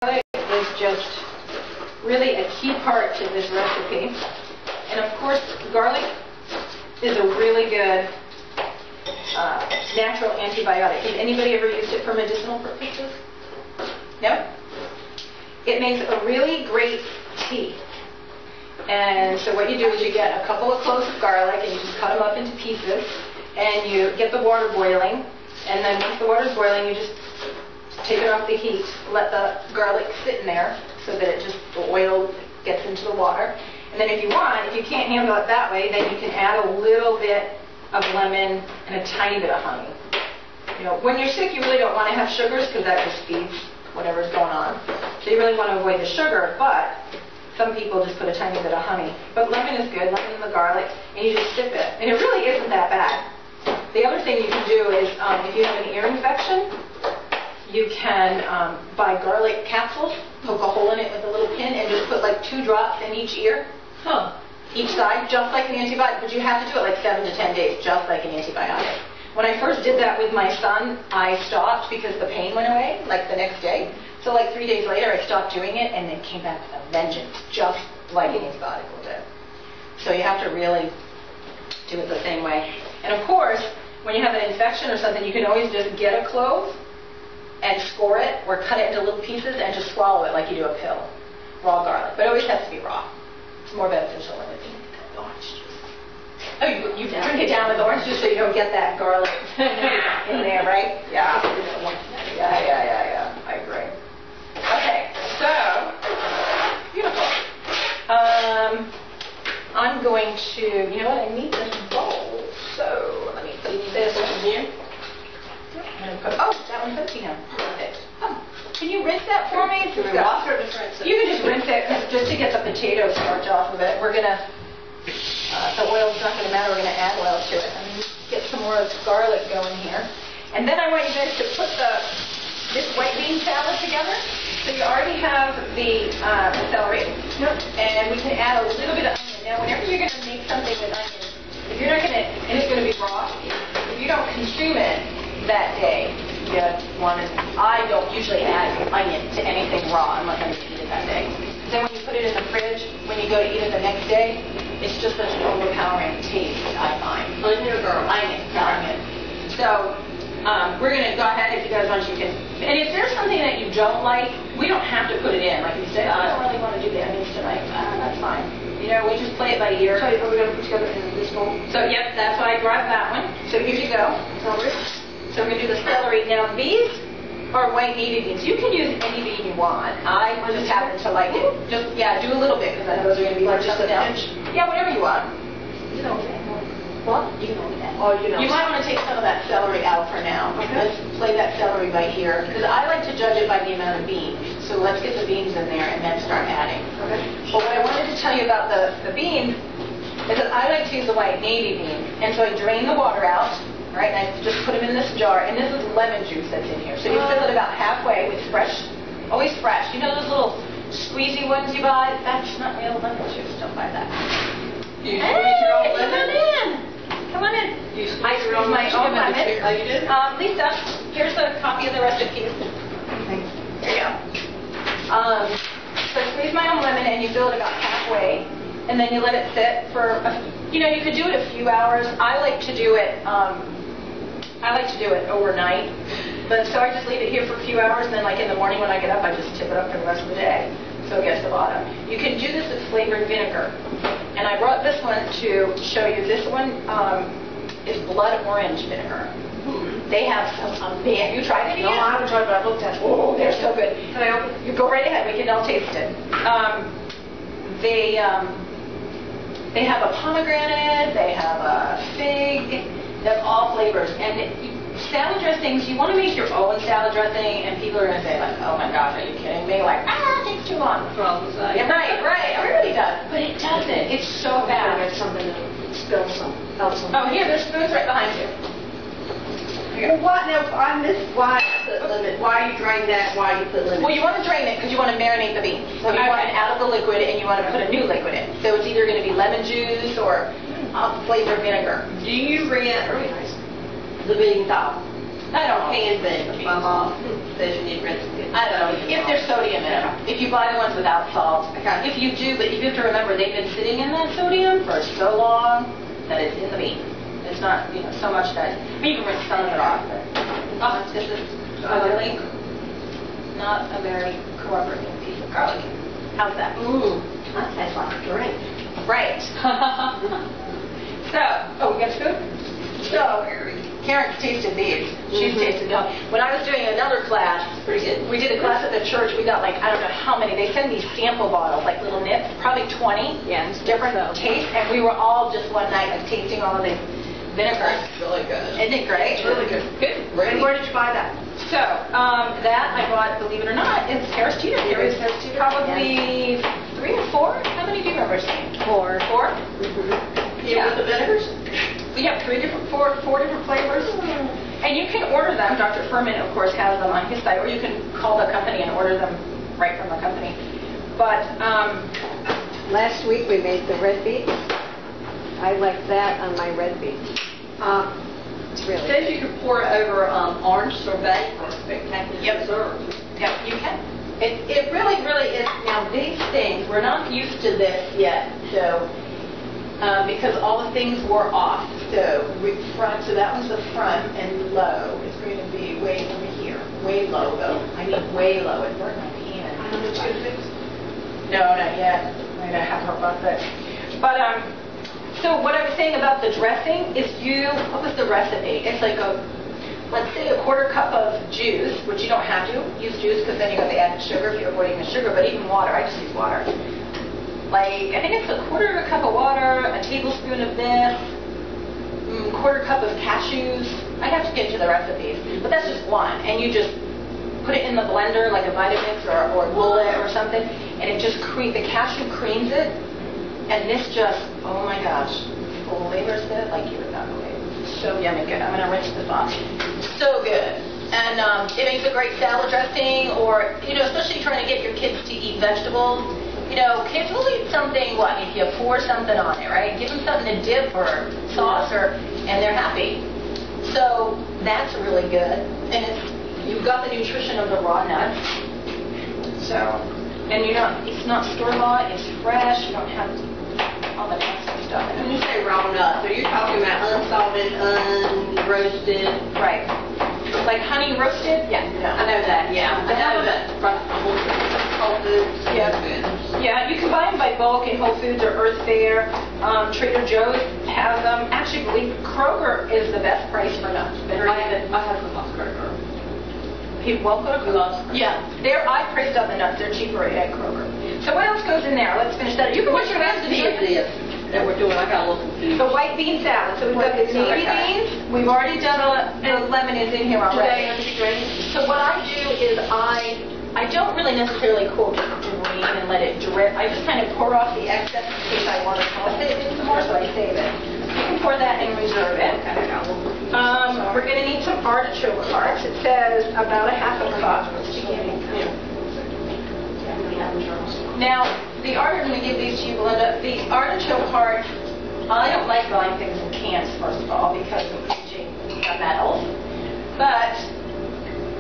Garlic is just really a key part to this recipe. And of course, garlic is a really good natural antibiotic. Has anybody ever used it for medicinal purposes? No? It makes a really great tea. And so what you do is you get a couple of cloves of garlic and you just cut them up into pieces and you get the water boiling, and then once the water's boiling you just take it off the heat, let the garlic sit in there so that it just, the oil gets into the water. And then if you want, if you can't handle it that way, then you can add a little bit of lemon and a tiny bit of honey. You know, when you're sick you really don't want to have sugars because that just feeds whatever's going on. So you really want to avoid the sugar, but some people just put a tiny bit of honey. But lemon is good, lemon and the garlic, and you just sip it. And it really isn't that bad. The other thing you can do is, if you have an ear infection, you can buy garlic capsules, poke a hole in it with a little pin, and just put like 2 drops in each ear, each side, just like an antibiotic. But you have to do it like 7 to 10 days, just like an antibiotic. When I first did that with my son, I stopped because the pain went away, like the next day. So like 3 days later, I stopped doing it, and it came back with a vengeance, just like an antibiotic will do. So you have to really do it the same way. And of course, when you have an infection or something, you can always just get a clove and score it or cut it into little pieces and just swallow it like you do a pill. Raw garlic. But it always has to be raw. It's more beneficial than orange juice. Oh, you drink it down with orange juice so you don't get that garlic in there, right? Yeah. Yeah. I agree. Okay, so, beautiful. I'm going to, you know what, I need this bowl, so let me put this in here. Oh, that one's empty now. Perfect. Oh, can you rinse that for me? Can we wash or just rinse it? You can just rinse it just to get the potato starch off of it. We're going to, the oil's not going to matter, we're going to add oil to it. I'm going to get some more of this garlic going here. And then I want you guys to put this white bean salad together. So you already have the celery, and we can add a little bit of onion. Now, whenever you're going to make something with onion, if you're not going to, and it's going to be raw, if you don't consume it that day, I don't usually add onion to anything raw unless I'm going to eat it that day. Then when you put it in the fridge, when you go to eat it the next day, it's just such an overpowering taste, I find. Onion or Onion. So, we're going to go ahead, if you guys want, you can. And if there's something that you don't like, we don't have to put it in. Like if you say, I don't really want to do the onions tonight, that's fine. You know, we just play it by ear. So are we going to put together in this bowl? So, yep, that's why I grabbed that one. So here you go. Celery. So we're going to do the celery. Now, these are white navy beans. You can use any bean you want. I just happen to like it. Just, do a little bit, because I know those are going to be Like just a pinch? Yeah, whatever you want. You know, What? You can only that. Oh, you know. You might want to take some of that celery out for now. Okay. Let's play that celery by ear, because I like to judge it by the amount of beans. So let's get the beans in there and then start adding. Okay. But what I wanted to tell you about the beans is that I like to use the white navy beans. And so I drain the water out, right, and I just put them in this jar. And this is lemon juice that's in here. So you fill it about halfway with fresh, always fresh. You know those little squeezy ones you buy? That's not real lemon juice. Don't buy that. You squeeze your own lemon? Come on in. You I squeeze your own my own lemon. Oh, you did? Lisa, here's a copy of the recipe. Thanks. There you go. So I squeeze my own lemon, and you fill it about halfway, and then you let it sit for, you could do it a few hours. I like to do it overnight. But so I just leave it here for a few hours, and then like in the morning when I get up, I just tip it up for the rest of the day. So it gets to the bottom. You can do this with flavored vinegar. And I brought this one to show you. This one is blood orange vinegar. They have some amazing. You tried it yet? No, I haven't tried, but I've looked at it. Oh, they're so good. Can I open? You go right ahead. We can all taste it. They have a pomegranate. They have a fig. They have all flavors. And salad dressings, you want to make your own salad dressing, and people are going to say, like, oh my gosh, are you kidding me? Like, it takes too long. Yeah, right. Everybody does. But it doesn't. It's so fast. There's something to spill some. Oh, here, there's spoons right behind you. Well, what now? I missed why you put lemon. Why you drain that? Why you put lemon? Well, you want to drain it because you want to marinate the beans. So you want it out of the liquid, and you want to put a new liquid in. So it's either going to be lemon juice or flavored vinegar. Do you rinse the beans off? I don't know. Pan thing. My mom says you need to rinse them. I don't know, if there's sodium in them. If you buy the ones without salt. Okay. If you do, but you have to remember, they've been sitting in that sodium for so long that it's in the meat. It's not, so much that, you can rinse some of it off, but, this is really not a very cooperative piece of garlic. How's that? That tastes like a drink. Right. So, we got food? So, Karen tasted these. She's tasted them. When I was doing another class, Pretty good. we did a class at the church. We got I don't know how many. They send these sample bottles, like little nips, probably 20. Yeah, Different tastes. And we were all just one night tasting all of these vinegars. That's really good. Isn't it great? It's really good. Good. And where did you buy that? So, that I bought, believe it or not, it's Harris Teeter. It is Harris Teeter, Probably 3 or 4. How many do you remember seeing? 4. 4? Yeah, with the vinegars? We have 4 different flavors. And you can order them. Dr. Furman, of course, has them on his site, or you can call the company and order them right from the company. But Last week we made the red beets. I like that on my red beets. It's It really says good. you can pour it over orange sorbet for a spectacular dessert. Yep, you can. It really, really is. Now, these things, we're not used to this yet, so because all the things were off. So so that one's the front, and low is going to be way over here. Way low, though. I mean way low. It burned my pan. No, not yet. I'm going to have her about that. But, so what I was saying about the dressing is what was the recipe? It's like let's say a quarter cup of juice, which you don't have to use juice because then you got the added sugar if you're avoiding the sugar, but even water, I just use water. I think it's a quarter of a cup of water, a tablespoon of this, quarter cup of cashews. I'd have to get into the recipes, but that's just one. And you just put it in the blender like a Vitamix or bullet or something, and it just the cashew creams it. And this just, oh my gosh, flavors it like you would not believe. So yummy good. I'm going to rinse this off. So good. And it makes a great salad dressing, or, especially trying to get your kids to eat vegetables. Kids will eat something, if you pour something on it, right? Give them something to dip or sauce, and they're happy. So that's really good. And you've got the nutrition of the raw nuts. So, and it's not store-bought, it's fresh, you don't have all the nasty stuff in When it. you say raw nuts, are you talking about unsalted, unroasted? Right. Like honey roasted? Yeah. I know that, yeah. I know that from Whole Foods. Yeah. Yeah, you can buy them by bulk in Whole Foods or Earth Fare. Trader Joe's has them. Actually, I believe Kroger is the best price for nuts. I have some lost Kroger. Well, go to Kroger. Yeah, I priced out the nuts. They're cheaper at Kroger. So what else goes in there? Let's finish that. You can What's your recipe of this that we're doing? I got a little confused. The white bean salad. So we've got the navy beans. We've already done a lemon is in here already. So what I do is I don't really necessarily drain and let it drip. I just kind of pour off the excess in case I want to toss it in some more, so I save it. You can pour that and reserve it. We're going to need some artichoke hearts. It says about a half a cup. Now, I'm going to give these to you, Belinda. The artichoke heart, I don't like buying things in cans, first of all, because of aging metals. But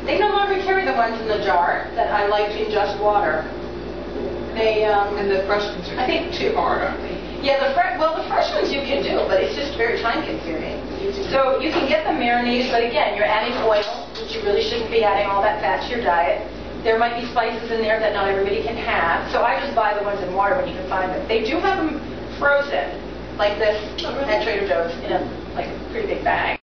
they no longer carry the ones in the jar that I like in just water. And the fresh ones are, I think, too hard, aren't they? Yeah, the fresh ones you can do, but it's just very time consuming. So you can get them marinated, but again, you're adding oil, which you really shouldn't be adding all that fat to your diet. There might be spices in there that not everybody can have, so I just buy the ones in water when you can find them. They do have them frozen, like this at Trader Joe's in a pretty big bag.